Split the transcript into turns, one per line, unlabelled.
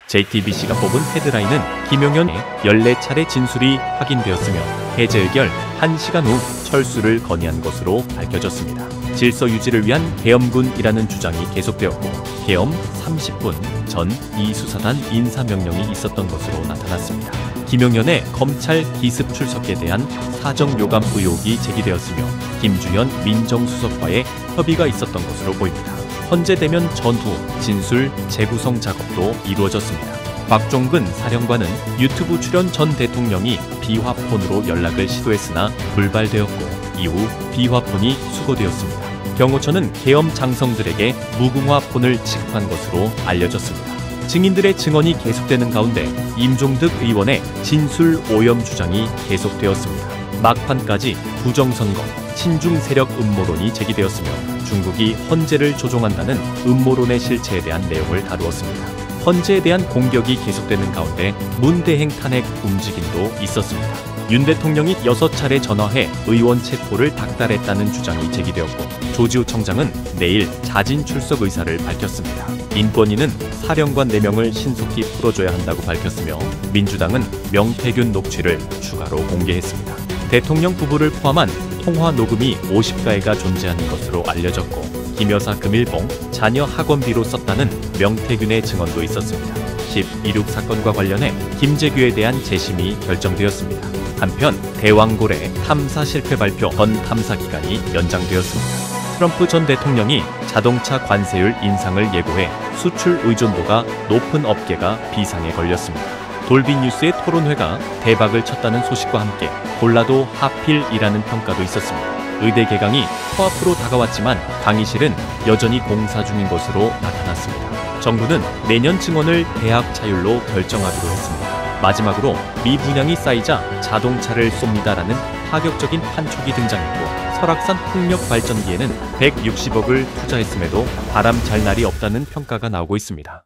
JTBC가 뽑은 헤드라인은 김용현의 14차례 진술이 확인되었으며 해제 의결 1시간 후 철수를 건의한 것으로 밝혀졌습니다. 질서 유지를 위한 계엄군이라는 주장이 계속되었고 계엄 30분 전 이 수사단 인사명령이 있었던 것으로 나타났습니다. 김용현의 검찰 기습 출석에 대한 사정 요감 의혹이 제기되었으며 김주현 민정수석과의 협의가 있었던 것으로 보입니다. 헌재대면 전후 진술 재구성 작업도 이루어졌습니다. 곽종근 사령관은 유튜브 출연 전 대통령이 비화폰으로 연락을 시도했으나 불발되었고 이후 비화폰이 수거되었습니다. 경호처는 계엄 장성들에게 무궁화 폰을 지급한 것으로 알려졌습니다. 증인들의 증언이 계속되는 가운데 임종득 의원의 진술 오염 주장이 계속되었습니다. 막판까지 부정선거, 친중 세력 음모론이 제기되었으며 중국이 헌재를 조종한다는 음모론의 실체에 대한 내용을 다루었습니다. 헌재에 대한 공격이 계속되는 가운데 문대행 탄핵 움직임도 있었습니다. 윤 대통령이 6차례 전화해 의원 체포를 닥달했다는 주장이 제기되었고 조지호 청장은 내일 자진 출석 의사를 밝혔습니다. 인권위는 사령관 4명을 신속히 풀어줘야 한다고 밝혔으며 민주당은 명태균 녹취를 추가로 공개했습니다. 대통령 부부를 포함한 통화 녹음이 50가회가 존재하는 것으로 알려졌고 김 여사 금일봉 자녀 학원비로 썼다는 명태균의 증언도 있었습니다. 10.16 사건과 관련해 김재규에 대한 재심이 결정되었습니다. 한편 대왕고래 탐사 실패 발표 전 탐사 기간이 연장되었습니다. 트럼프 전 대통령이 자동차 관세율 인상을 예고해 수출 의존도가 높은 업계가 비상에 걸렸습니다. 돌비뉴스의 토론회가 대박을 쳤다는 소식과 함께 골라도 하필이라는 평가도 있었습니다. 의대 개강이 코앞으로 다가왔지만 강의실은 여전히 공사 중인 것으로 나타났습니다. 정부는 내년 증원을 대학 차율로 결정하기로 했습니다. 마지막으로 미분양이 쌓이자 자동차를 쏩니다라는 파격적인 판촉이 등장했고 설악산 풍력 발전기에는 160억을 투자했음에도 바람 잘 날이 없다는 평가가 나오고 있습니다.